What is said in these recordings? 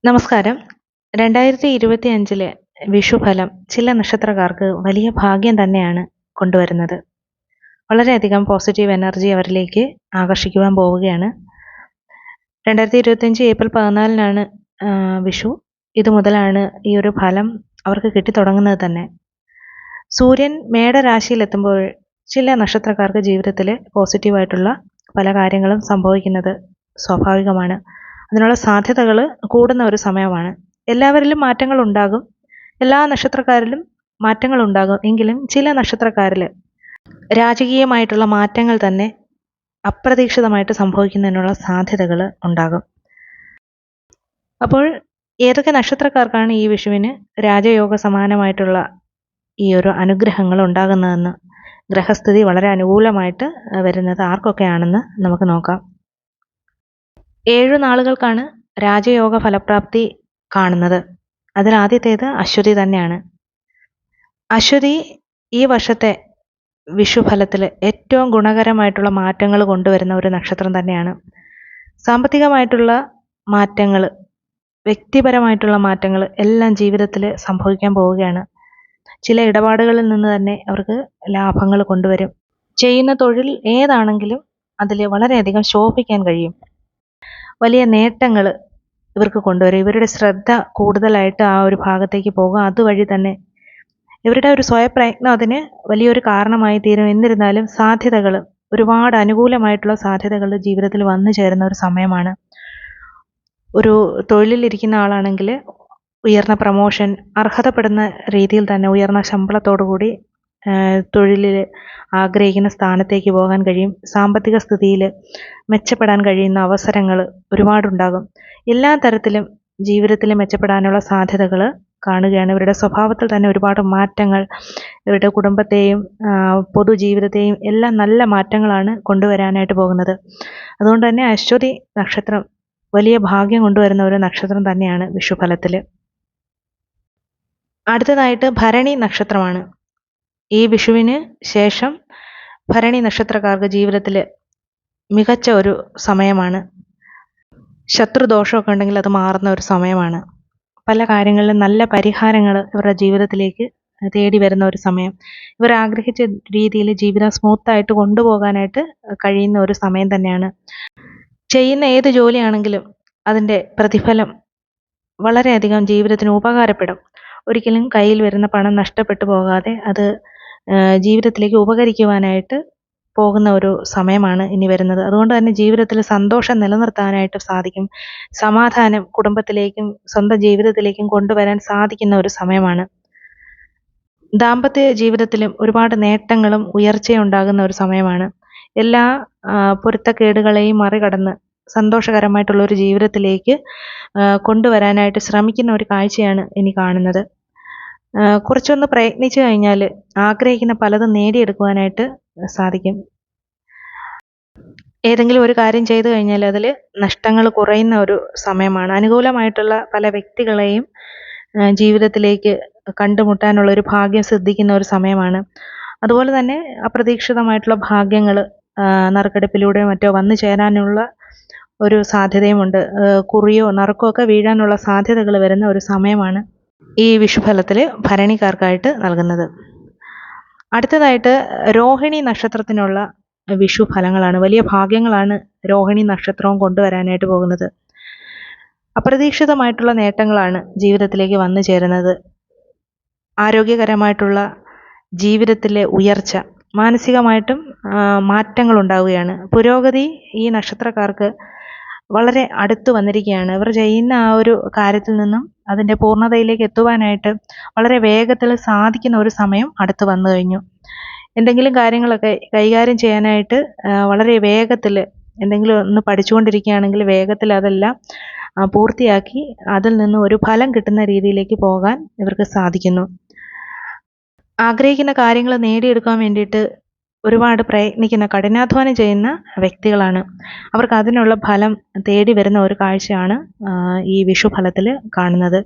നമസ്കാരം. 2025 വിഷുഫലം ചില നക്ഷത്രക്കാർക്ക് വലിയ ഭാഗ്യം തന്നെയാണ് കൊണ്ടുവരുന്നത്. വളരെയധികം പോസിറ്റീവ് എനർജി അവരിലേക്ക് ആകർഷിക്കുവാൻ പോവുകയാണ്. 2025 ഏപ്രിൽ 14 വിഷു. ഇതുമുതലാണ് ഈ ഒരു ഫലം അവർക്ക് കിട്ടിത്തുടങ്ങുന്നത് തന്നെ. സൂര്യൻ മേടരാശിയിലെത്തുമ്പോൾ ചില നക്ഷത്രക്കാർക്ക് ജീവിതത്തിൽ പോസിറ്റീവായിട്ടുള്ള പല കാര്യങ്ങളും സംഭവിക്കുന്നത് സ്വാഭാവികമാണ്. അതിനുള്ള സാധ്യതകൾ കൂടുന്ന ഒരു സമയമാണ്. എല്ലാവരിലും മാറ്റങ്ങൾ ഉണ്ടാകും, എല്ലാ നക്ഷത്രക്കാരിലും മാറ്റങ്ങൾ ഉണ്ടാകും. എങ്കിലും ചില നക്ഷത്രക്കാരിൽ രാജകീയമായിട്ടുള്ള മാറ്റങ്ങൾ തന്നെ അപ്രതീക്ഷിതമായിട്ട് സംഭവിക്കുന്നതിനുള്ള സാധ്യതകൾ ഉണ്ടാകും. അപ്പോൾ ഏതൊക്കെ നക്ഷത്രക്കാർക്കാണ് ഈ വിഷുവിന് രാജയോഗ സമാനമായിട്ടുള്ള ഈ ഒരു അനുഗ്രഹങ്ങൾ ഉണ്ടാകുന്നതെന്ന്, ഗ്രഹസ്ഥിതി വളരെ അനുകൂലമായിട്ട് വരുന്നത് ആർക്കൊക്കെയാണെന്ന് നമുക്ക് നോക്കാം. 7 നാളുകൾക്കാണ് രാജയോഗ ഫലപ്രാപ്തി കാണുന്നത്. അതിൽ ആദ്യത്തേത് അശ്വതി തന്നെയാണ്. അശ്വതി ഈ വർഷത്തെ വിഷുഫലത്തിൽ ഏറ്റവും ഗുണകരമായിട്ടുള്ള മാറ്റങ്ങൾ കൊണ്ടുവരുന്ന ഒരു നക്ഷത്രം തന്നെയാണ്. സാമ്പത്തികമായിട്ടുള്ള മാറ്റങ്ങൾ, വ്യക്തിപരമായിട്ടുള്ള മാറ്റങ്ങൾ എല്ലാം ജീവിതത്തിൽ സംഭവിക്കാൻ പോവുകയാണ്. ചില ഇടപാടുകളിൽ നിന്ന് തന്നെ അവർക്ക് ലാഭങ്ങൾ കൊണ്ടുവരും. ചെയ്യുന്ന തൊഴിൽ ഏതാണെങ്കിലും അതിൽ വളരെയധികം ശോഭിക്കാൻ കഴിയും. വലിയ നേട്ടങ്ങൾ ഇവർക്ക് കൊണ്ടുവരും. ഇവരുടെ ശ്രദ്ധ കൂടുതലായിട്ട് ആ ഒരു ഭാഗത്തേക്ക് പോകും. അതുവഴി തന്നെ ഇവരുടെ ഒരു സ്വയപ്രയത്നം അതിന് വലിയൊരു കാരണമായി തീരും. എന്നിരുന്നാലും സാധ്യതകൾ, ഒരുപാട് അനുകൂലമായിട്ടുള്ള സാധ്യതകൾ ജീവിതത്തിൽ വന്നു ചേരുന്ന ഒരു സമയമാണ്. ഒരു തൊഴിലിലിരിക്കുന്ന ആളാണെങ്കിൽ ഉയർന്ന പ്രമോഷൻ, അർഹതപ്പെടുന്ന രീതിയിൽ തന്നെ ഉയർന്ന ശമ്പളത്തോടു കൂടി തൊഴിലിൽ ആഗ്രഹിക്കുന്ന സ്ഥാനത്തേക്ക് പോകാൻ കഴിയും. സാമ്പത്തിക സ്ഥിതിയിൽ മെച്ചപ്പെടാൻ കഴിയുന്ന അവസരങ്ങൾ ഒരുപാടുണ്ടാകും. എല്ലാ തരത്തിലും ജീവിതത്തിൽ മെച്ചപ്പെടാനുള്ള സാധ്യതകൾ കാണുകയാണ്. ഇവരുടെ സ്വഭാവത്തിൽ തന്നെ ഒരുപാട് മാറ്റങ്ങൾ, ഇവരുടെ കുടുംബത്തെയും പൊതുജീവിതത്തെയും എല്ലാം നല്ല മാറ്റങ്ങളാണ് കൊണ്ടുവരാനായിട്ട് പോകുന്നത്. അതുകൊണ്ട് തന്നെ അശ്വതി നക്ഷത്രം വലിയ ഭാഗ്യം കൊണ്ടുവരുന്ന ഒരു നക്ഷത്രം തന്നെയാണ് വിഷുഫലത്തിൽ. അടുത്തതായിട്ട് ഭരണി നക്ഷത്രമാണ്. ഈ വിഷുവിന് ശേഷം ഭരണി നക്ഷത്രക്കാർക്ക് ജീവിതത്തിൽ മികച്ച ഒരു സമയമാണ്. ശത്രുദോഷമൊക്കെ ഉണ്ടെങ്കിൽ അത് മാറുന്ന ഒരു സമയമാണ്. പല കാര്യങ്ങളിലും നല്ല പരിഹാരങ്ങൾ ഇവരുടെ ജീവിതത്തിലേക്ക് തേടി വരുന്ന ഒരു സമയം. ഇവർ ആഗ്രഹിച്ച രീതിയിൽ ജീവിതം സ്മൂത്തായിട്ട് കൊണ്ടുപോകാനായിട്ട് കഴിയുന്ന ഒരു സമയം തന്നെയാണ്. ചെയ്യുന്ന ഏത് ജോലിയാണെങ്കിലും അതിൻ്റെ പ്രതിഫലം വളരെയധികം ജീവിതത്തിന് ഉപകാരപ്പെടും. ഒരിക്കലും കയ്യിൽ വരുന്ന പണം നഷ്ടപ്പെട്ടു പോകാതെ അത് ജീവിതത്തിലേക്ക് ഉപകരിക്കുവാനായിട്ട് പോകുന്ന ഒരു സമയമാണ് ഇനി വരുന്നത്. അതുകൊണ്ട് തന്നെ ജീവിതത്തിൽ സന്തോഷം നിലനിർത്താനായിട്ട് സാധിക്കും. സമാധാനം കുടുംബത്തിലേക്കും സ്വന്തം ജീവിതത്തിലേക്കും കൊണ്ടുവരാൻ സാധിക്കുന്ന ഒരു സമയമാണ്. ദാമ്പത്യ ജീവിതത്തിലും ഒരുപാട് നേട്ടങ്ങളും ഉയർച്ചയും ഉണ്ടാകുന്ന ഒരു സമയമാണ്. എല്ലാ പൊരുത്തക്കേടുകളെയും മറികടന്ന് സന്തോഷകരമായിട്ടുള്ള ഒരു ജീവിതത്തിലേക്ക് കൊണ്ടുവരാനായിട്ട് ശ്രമിക്കുന്ന ഒരു കാഴ്ചയാണ് ഇനി കാണുന്നത്. കുറച്ചൊന്ന് പ്രയത്നിച്ചു കഴിഞ്ഞാൽ ആഗ്രഹിക്കുന്ന പലതും നേടിയെടുക്കുവാനായിട്ട് സാധിക്കും. ഏതെങ്കിലും ഒരു കാര്യം ചെയ്തു കഴിഞ്ഞാൽ അതിൽ നഷ്ടങ്ങൾ കുറയുന്ന ഒരു സമയമാണ്. അനുകൂലമായിട്ടുള്ള പല വ്യക്തികളെയും ജീവിതത്തിലേക്ക് കണ്ടുമുട്ടാനുള്ള ഒരു ഭാഗ്യം സിദ്ധിക്കുന്ന ഒരു സമയമാണ്. അതുപോലെ തന്നെ അപ്രതീക്ഷിതമായിട്ടുള്ള ഭാഗ്യങ്ങൾ നറുക്കെടുപ്പിലൂടെയോ മറ്റോ വന്നു ചേരാനുള്ള ഒരു സാധ്യതയുമുണ്ട്. കുറിയോ നറുക്കോ ഒക്കെ വീഴാനുള്ള സാധ്യതകൾ വരുന്ന ഒരു സമയമാണ് ഈ വിഷുഫലത്തിൽ ഭരണിക്കാർക്കായിട്ട് നൽകുന്നത്. അടുത്തതായിട്ട് രോഹിണി നക്ഷത്രത്തിനുള്ള വിഷു ഫലങ്ങളാണ്. വലിയ ഭാഗ്യങ്ങളാണ് രോഹിണി നക്ഷത്രവും കൊണ്ടുവരാനായിട്ട് പോകുന്നത്. അപ്രതീക്ഷിതമായിട്ടുള്ള നേട്ടങ്ങളാണ് ജീവിതത്തിലേക്ക് വന്നു ചേരുന്നത്. ആരോഗ്യകരമായിട്ടുള്ള ജീവിതത്തിലെ ഉയർച്ച, മാനസികമായിട്ടും മാറ്റങ്ങൾ ഉണ്ടാവുകയാണ്. പുരോഗതി ഈ നക്ഷത്രക്കാർക്ക് വളരെ അടുത്ത് വന്നിരിക്കുകയാണ്. ഇവർ ചെയ്യുന്ന ആ ഒരു കാര്യത്തിൽ നിന്നും അതിൻ്റെ പൂർണ്ണതയിലേക്ക് എത്തുവാനായിട്ട് വളരെ വേഗത്തിൽ സാധിക്കുന്ന ഒരു സമയം അടുത്ത് വന്നു കഴിഞ്ഞു. എന്തെങ്കിലും കാര്യങ്ങളൊക്കെ കൈകാര്യം ചെയ്യാനായിട്ട് വളരെ വേഗത്തിൽ എന്തെങ്കിലും ഒന്ന് പഠിച്ചുകൊണ്ടിരിക്കുകയാണെങ്കിൽ വേഗത്തിൽ അതെല്ലാം പൂർത്തിയാക്കി അതിൽ നിന്ന് ഒരു ഫലം കിട്ടുന്ന രീതിയിലേക്ക് പോകാൻ ഇവർക്ക് സാധിക്കുന്നു. ആഗ്രഹിക്കുന്ന കാര്യങ്ങൾ നേടിയെടുക്കാൻ വേണ്ടിയിട്ട് ഒരുപാട് പ്രയത്നിക്കുന്ന, കഠിനാധ്വാനം ചെയ്യുന്ന വ്യക്തികളാണ്. അവർക്ക് അതിനുള്ള ഫലം തേടി വരുന്ന ഒരു കാഴ്ചയാണ് ഈ വിഷുഫലത്തിൽ കാണുന്നത്.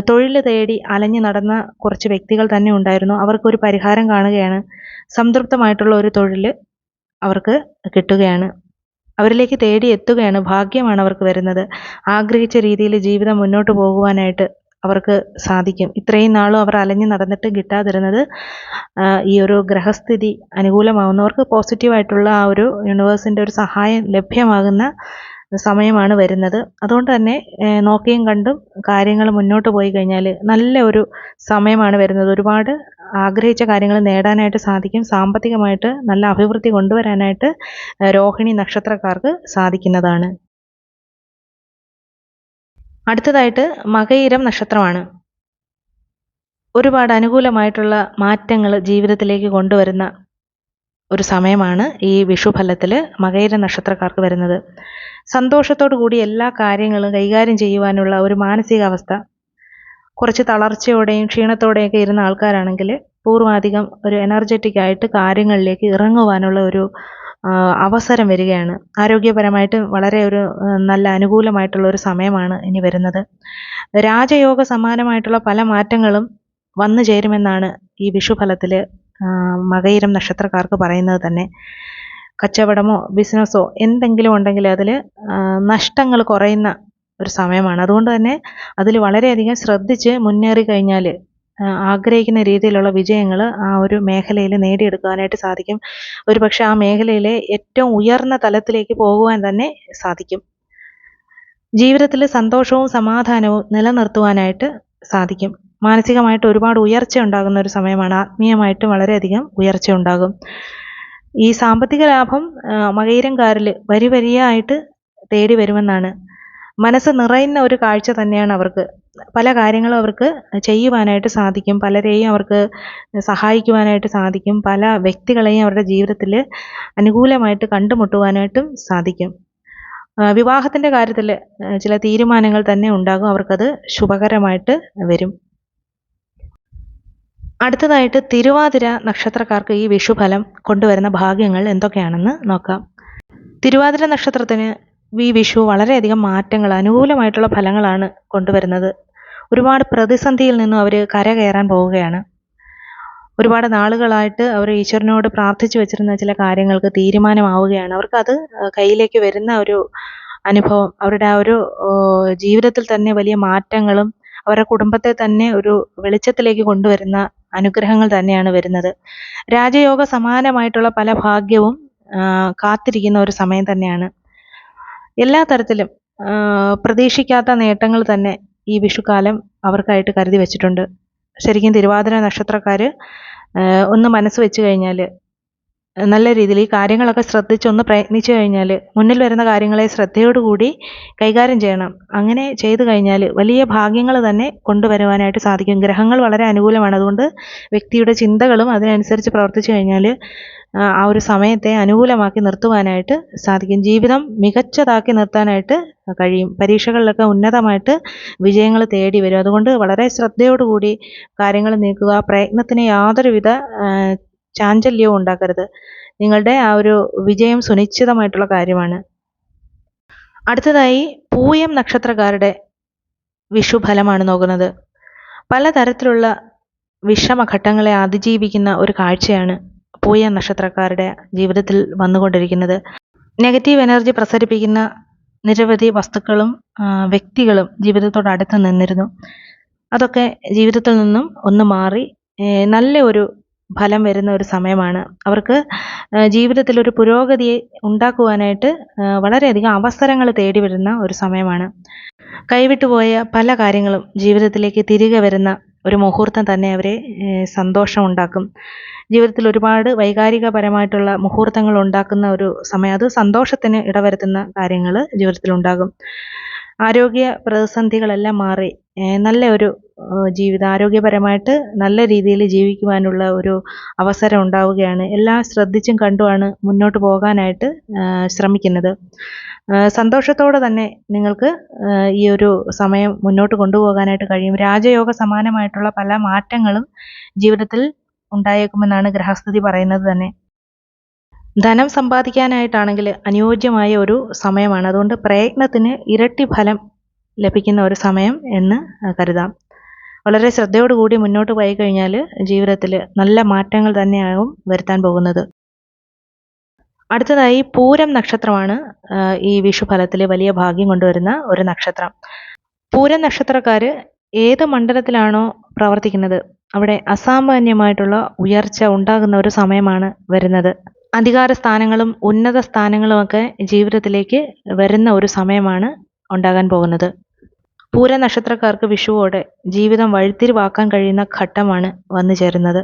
തൊഴിൽ തേടി അലഞ്ഞു നടന്ന കുറച്ച് വ്യക്തികൾ തന്നെ ഉണ്ടായിരുന്നു. അവർക്കൊരു പരിഹാരം കാണുകയാണ്. സംതൃപ്തമായിട്ടുള്ള ഒരു തൊഴിൽ അവർക്ക് കിട്ടുകയാണ്. അവരിലേക്ക് തേടി എത്തുകയാണ്. ഭാഗ്യമാണ് അവർക്ക് വരുന്നത്. ആഗ്രഹിച്ച രീതിയിൽ ജീവിതം മുന്നോട്ട് പോകുവാനായിട്ട് അവർക്ക് സാധിക്കും. ഇത്രയും നാളും അവർ അലഞ്ഞു നടന്നിട്ട് കിട്ടാതിരുന്നത് ഈ ഒരു ഗ്രഹസ്ഥിതി അനുകൂലമാവുന്നവർക്ക് പോസിറ്റീവായിട്ടുള്ള ആ ഒരു യൂണിവേഴ്സിൻ്റെ ഒരു സഹായം ലഭ്യമാകുന്ന സമയമാണ് വരുന്നത്. അതുകൊണ്ട് തന്നെ നോക്കിയും കണ്ടും കാര്യങ്ങൾ മുന്നോട്ട് പോയി കഴിഞ്ഞാൽ നല്ല ഒരു സമയമാണ് വരുന്നത്. ഒരുപാട് ആഗ്രഹിച്ച കാര്യങ്ങൾ നേടാനായിട്ട് സാധിക്കും. സാമ്പത്തികമായിട്ട് നല്ല അഭിവൃദ്ധി കൊണ്ടുവരാനായിട്ട് രോഹിണി നക്ഷത്രക്കാർക്ക് സാധിക്കുന്നതാണ്. അടുത്തതായിട്ട് മകയിരം നക്ഷത്രമാണ്. ഒരുപാട് അനുകൂലമായിട്ടുള്ള മാറ്റങ്ങൾ ജീവിതത്തിലേക്ക് കൊണ്ടുവരുന്ന ഒരു സമയമാണ് ഈ വിഷുഫലത്തിൽ മകയിര നക്ഷത്രക്കാർക്ക് വരുന്നത്. സന്തോഷത്തോടു കൂടി എല്ലാ കാര്യങ്ങളും കൈകാര്യം ചെയ്യുവാനുള്ള ഒരു മാനസികാവസ്ഥ, കുറച്ച് തളർച്ചയോടെയും ക്ഷീണത്തോടെയൊക്കെ ഇരുന്ന ആൾക്കാരാണെങ്കിൽ പൂർവാധികം ഒരു എനർജറ്റിക് ആയിട്ട് കാര്യങ്ങളിലേക്ക് ഇറങ്ങുവാനുള്ള ഒരു അവസരം വരികയാണ്. ആരോഗ്യപരമായിട്ട് വളരെ ഒരു നല്ല അനുകൂലമായിട്ടുള്ള ഒരു സമയമാണ് ഇനി വരുന്നത്. രാജയോഗ സമാനമായിട്ടുള്ള പല മാറ്റങ്ങളും വന്നു ചേരുമെന്നാണ് ഈ വിഷുഫലത്തിൽ മകയിരം നക്ഷത്രക്കാർക്ക് പറയുന്നത് തന്നെ. കച്ചവടമോ ബിസിനസ്സോ എന്തെങ്കിലും ഉണ്ടെങ്കിൽ അതിൽ നഷ്ടങ്ങൾ കുറയുന്ന ഒരു സമയമാണ്. അതുകൊണ്ട് തന്നെ അതിൽ വളരെയധികം ശ്രദ്ധിച്ച് മുന്നേറി കഴിഞ്ഞാൽ ആഗ്രഹിക്കുന്ന രീതിയിലുള്ള വിജയങ്ങൾ ആ ഒരു മേഖലയിൽ നേടിയെടുക്കാനായിട്ട് സാധിക്കും. ഒരുപക്ഷെ ആ മേഖലയിലെ ഏറ്റവും ഉയർന്ന തലത്തിലേക്ക് പോകുവാൻ തന്നെ സാധിക്കും. ജീവിതത്തിൽ സന്തോഷവും സമാധാനവും നിലനിർത്തുവാനായിട്ട് സാധിക്കും. മാനസികമായിട്ട് ഒരുപാട് ഉയർച്ച ഉണ്ടാകുന്ന ഒരു സമയമാണ്. ആത്മീയമായിട്ട് വളരെയധികം ഉയർച്ച ഉണ്ടാകും. ഈ സാമ്പത്തിക ലാഭം മകയിരംകാരിൽ വരിയായിട്ട് തേടി വരുമെന്നാണ്. മനസ്സ് നിറയുന്ന ഒരു കാഴ്ച തന്നെയാണ് അവർക്ക്. പല കാര്യങ്ങളും അവർക്ക് ചെയ്യുവാനായിട്ട് സാധിക്കും. പലരെയും അവർക്ക് സഹായിക്കുവാനായിട്ട് സാധിക്കും. പല വ്യക്തികളെയും അവരുടെ ജീവിതത്തിൽ അനുകൂലമായിട്ട് കണ്ടുമുട്ടുവാനായിട്ടും സാധിക്കും. വിവാഹത്തിൻ്റെ കാര്യത്തിൽ ചില തീരുമാനങ്ങൾ തന്നെ ഉണ്ടാകും. അവർക്കത് ശുഭകരമായിട്ട് വരും. അടുത്തതായിട്ട് തിരുവാതിര നക്ഷത്രക്കാർക്ക് ഈ വിഷുഫലം കൊണ്ടുവരുന്ന ഭാഗ്യങ്ങൾ എന്തൊക്കെയാണെന്ന് നോക്കാം. തിരുവാതിര നക്ഷത്രത്തിന് ഈ വിഷു വളരെയധികം മാറ്റങ്ങൾ, അനുകൂലമായിട്ടുള്ള ഫലങ്ങളാണ് കൊണ്ടുവരുന്നത്. ഒരുപാട് പ്രതിസന്ധിയിൽ നിന്നും അവർ കരകയറാൻ പോവുകയാണ്. ഒരുപാട് നാളുകളായിട്ട് അവർ ഈശ്വരനോട് പ്രാർത്ഥിച്ചു വെച്ചിരുന്ന ചില കാര്യങ്ങൾക്ക് തീരുമാനമാവുകയാണ്. അവർക്കത് കയ്യിലേക്ക് വരുന്ന ഒരു അനുഭവം, അവരുടെ ആ ഒരു ജീവിതത്തിൽ തന്നെ വലിയ മാറ്റങ്ങളും അവരുടെ കുടുംബത്തെ തന്നെ ഒരു വെളിച്ചത്തിലേക്ക് കൊണ്ടുവരുന്ന അനുഗ്രഹങ്ങൾ തന്നെയാണ് വരുന്നത്. രാജയോഗ സമാനമായിട്ടുള്ള പല ഭാഗ്യവും കാത്തിരിക്കുന്ന ഒരു സമയം തന്നെയാണ്. എല്ലാ തരത്തിലും പ്രതീക്ഷിക്കാത്ത നേട്ടങ്ങൾ തന്നെ ഈ വിഷുക്കാലം അവർക്കായിട്ട് കരുതി വെച്ചിട്ടുണ്ട്. ശരിക്കും തിരുവാതിര നക്ഷത്രക്കാർ ഒന്ന് മനസ്സ് വെച്ച് കഴിഞ്ഞാൽ, നല്ല രീതിയിൽ ഈ കാര്യങ്ങളൊക്കെ ശ്രദ്ധിച്ചൊന്ന് പ്രയത്നിച്ചു കഴിഞ്ഞാൽ, മുന്നിൽ വരുന്ന കാര്യങ്ങളെ ശ്രദ്ധയോടുകൂടി കൈകാര്യം ചെയ്യണം. അങ്ങനെ ചെയ്തു കഴിഞ്ഞാൽ വലിയ ഭാഗ്യങ്ങൾ തന്നെ കൊണ്ടുവരുവാനായിട്ട് സാധിക്കും. ഗ്രഹങ്ങൾ വളരെ അനുകൂലമാണ്. അതുകൊണ്ട് വ്യക്തിയുടെ ചിന്തകളും അതിനനുസരിച്ച് പ്രവർത്തിച്ചു കഴിഞ്ഞാൽ ആ ഒരു സമയത്തെ അനുകൂലമാക്കി നിർത്തുവാനായിട്ട് സാധിക്കും. ജീവിതം മികച്ചതാക്കി നിർത്താനായിട്ട് കഴിയും. പരീക്ഷകളിലൊക്കെ ഉന്നതമായിട്ട് വിജയങ്ങൾ തേടി വരും. അതുകൊണ്ട് വളരെ ശ്രദ്ധയോടുകൂടി കാര്യങ്ങൾ നീക്കുക. പ്രയത്നത്തിന് യാതൊരുവിധ ചാഞ്ചല്യവും ഉണ്ടാക്കരുത്. നിങ്ങളുടെ ആ ഒരു വിജയം സുനിശ്ചിതമായിട്ടുള്ള കാര്യമാണ്. അടുത്തതായി പൂയം നക്ഷത്രക്കാരുടെ വിഷുഫലമാണ് നോക്കുന്നത്. പലതരത്തിലുള്ള വിഷമഘട്ടങ്ങളെ അതിജീവിക്കുന്ന ഒരു കാഴ്ചയാണ് പൂയം നക്ഷത്രക്കാരുടെ ജീവിതത്തിൽ വന്നുകൊണ്ടിരിക്കുന്നത്. നെഗറ്റീവ് എനർജി പ്രസരിപ്പിക്കുന്ന നിരവധി വസ്തുക്കളും വ്യക്തികളും ജീവിതത്തോട് അടുത്ത് നിന്നിരുന്നു. അതൊക്കെ ജീവിതത്തിൽ നിന്നും ഒന്ന് മാറി നല്ല ഒരു ഫലം വരുന്ന ഒരു സമയമാണ്. അവർക്ക് ജീവിതത്തിൽ ഒരു പുരോഗതി ഉണ്ടാക്കുവാനായിട്ട് വളരെയധികം അവസരങ്ങൾ തേടി വരുന്ന ഒരു സമയമാണ്. കൈവിട്ടുപോയ പല കാര്യങ്ങളും ജീവിതത്തിലേക്ക് തിരികെ വരുന്ന ഒരു മുഹൂർത്തം തന്നെ അവരെ സന്തോഷം ഉണ്ടാക്കും. ജീവിതത്തിൽ ഒരുപാട് വൈകാരികപരമായിട്ടുള്ള മുഹൂർത്തങ്ങൾ ഉണ്ടാക്കുന്ന ഒരു സമയം, അത് സന്തോഷത്തിന് ഇടവരുത്തുന്ന കാര്യങ്ങൾ ജീവിതത്തിലുണ്ടാകും. ആരോഗ്യ പ്രതിസന്ധികളെല്ലാം മാറി നല്ല ഒരു ജീവിതം, ആരോഗ്യപരമായിട്ട് നല്ല രീതിയിൽ ജീവിക്കുവാനുള്ള ഒരു അവസരം ഉണ്ടാവുകയാണ്. എല്ലാം ശ്രദ്ധിച്ചും കണ്ടുമാണ് മുന്നോട്ട് പോകാനായിട്ട് ശ്രമിക്കുന്നത്. സന്തോഷത്തോടെ തന്നെ നിങ്ങൾക്ക് ഈ ഒരു സമയം മുന്നോട്ട് കൊണ്ടുപോകാനായിട്ട് കഴിയും. രാജയോഗ സമാനമായിട്ടുള്ള പല മാറ്റങ്ങളും ജീവിതത്തിൽ ഉണ്ടായേക്കുമെന്നാണ് ഗ്രഹസ്ഥിതി പറയുന്നത് തന്നെ. ധനം സമ്പാദിക്കാനായിട്ടാണെങ്കിൽ അനുയോജ്യമായ ഒരു സമയമാണ്. അതുകൊണ്ട് പ്രയത്നത്തിന് ഇരട്ടി ഫലം ലഭിക്കുന്ന ഒരു സമയം എന്ന് കരുതാം. വളരെ ശ്രദ്ധയോടുകൂടി മുന്നോട്ട് പോയി കഴിഞ്ഞാൽ ജീവിതത്തിൽ നല്ല മാറ്റങ്ങൾ തന്നെയാകും വരുത്താൻ പോകുന്നത്. അടുത്തതായി പൂരം നക്ഷത്രമാണ് ഈ വിഷുഫലത്തിൽ വലിയ ഭാഗ്യം കൊണ്ടുവരുന്ന ഒരു നക്ഷത്രം. പൂരം നക്ഷത്രക്കാർ ഏത് മണ്ഡലത്തിലാണോ പ്രവർത്തിക്കുന്നത് അവിടെ അസാമാന്യമായിട്ടുള്ള ഉയർച്ച ഉണ്ടാകുന്ന ഒരു സമയമാണ് വരുന്നത്. അധികാര സ്ഥാനങ്ങളും ഉന്നത സ്ഥാനങ്ങളുമൊക്കെ ജീവിതത്തിലേക്ക് വരുന്ന ഒരു സമയമാണ് ഉണ്ടാകാൻ പോകുന്നത്. പൂര നക്ഷത്രക്കാർക്ക് വിഷുവോടെ ജീവിതം വഴിത്തിരിവാക്കാൻ കഴിയുന്ന ഘട്ടമാണ് വന്നു ചേരുന്നത്.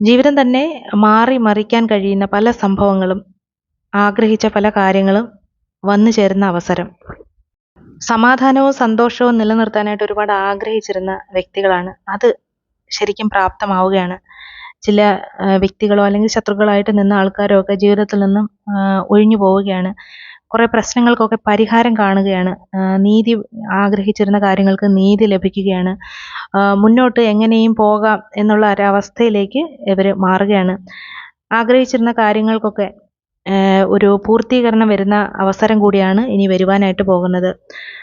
ജീവിതം തന്നെ മാറി മറിക്കാൻ കഴിയുന്ന പല സംഭവങ്ങളും ആഗ്രഹിച്ച പല കാര്യങ്ങളും വന്നു ചേരുന്ന അവസരം. സമാധാനവും സന്തോഷവും നിലനിർത്താനായിട്ട് ഒരുപാട് ആഗ്രഹിച്ചിരുന്ന വ്യക്തികളാണ് അത് ശരിക്കും പ്രാപ്തമാവുകയാണ്. ചില വ്യക്തികളോ അല്ലെങ്കിൽ ശത്രുക്കളായിട്ട് നിന്ന ആൾക്കാരോ ഒക്കെ ജീവിതത്തിൽ നിന്നും ഒഴിഞ്ഞു പോവുകയാണ്. കുറേ പ്രശ്നങ്ങൾക്കൊക്കെ പരിഹാരം കാണുകയാണ്. നീതി ആഗ്രഹിച്ചിരുന്ന കാര്യങ്ങൾക്ക് നീതി ലഭിക്കുകയാണ്. മുന്നോട്ട് എങ്ങനെയും പോകാം എന്നുള്ള ഒരവസ്ഥയിലേക്ക് ഇവർ മാറുകയാണ്. ആഗ്രഹിച്ചിരുന്ന കാര്യങ്ങൾക്കൊക്കെ ഒരു പൂർത്തീകരണം വരുന്ന അവസരം കൂടിയാണ് ഇനി വരുവാനായിട്ട് പോകുന്നത്.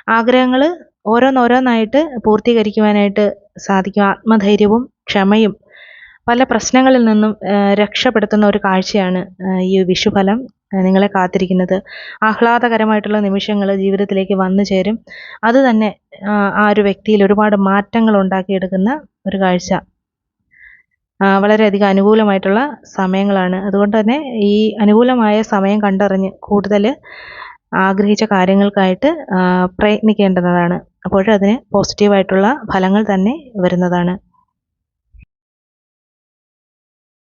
ആഗ്രഹങ്ങൾ ഓരോന്നോരോന്നായിട്ട് പൂർത്തീകരിക്കുവാനായിട്ട് സാധിക്കും. ആത്മധൈര്യവും ക്ഷമയും പല പ്രശ്നങ്ങളിൽ നിന്നും രക്ഷപ്പെടുത്തുന്ന ഒരു കാഴ്ചയാണ് ഈ വിഷുഫലം നിങ്ങളെ കാത്തിരിക്കുന്നത്. ആഹ്ലാദകരമായിട്ടുള്ള നിമിഷങ്ങൾ ജീവിതത്തിലേക്ക് വന്നു ചേരും. അത് തന്നെ ആ ഒരു വ്യക്തിയിൽ ഒരുപാട് മാറ്റങ്ങൾ ഉണ്ടാക്കിയെടുക്കുന്ന ഒരു കാഴ്ച. വളരെയധികം അനുകൂലമായിട്ടുള്ള സമയങ്ങളാണ്. അതുകൊണ്ട് തന്നെ ഈ അനുകൂലമായ സമയം കണ്ടറിഞ്ഞ് കൂടുതൽ ആഗ്രഹിച്ച കാര്യങ്ങൾക്കായിട്ട് പ്രയത്നിക്കേണ്ടതാണ്. അപ്പോഴതിന് പോസിറ്റീവായിട്ടുള്ള ഫലങ്ങൾ തന്നെ വരുന്നതാണ്.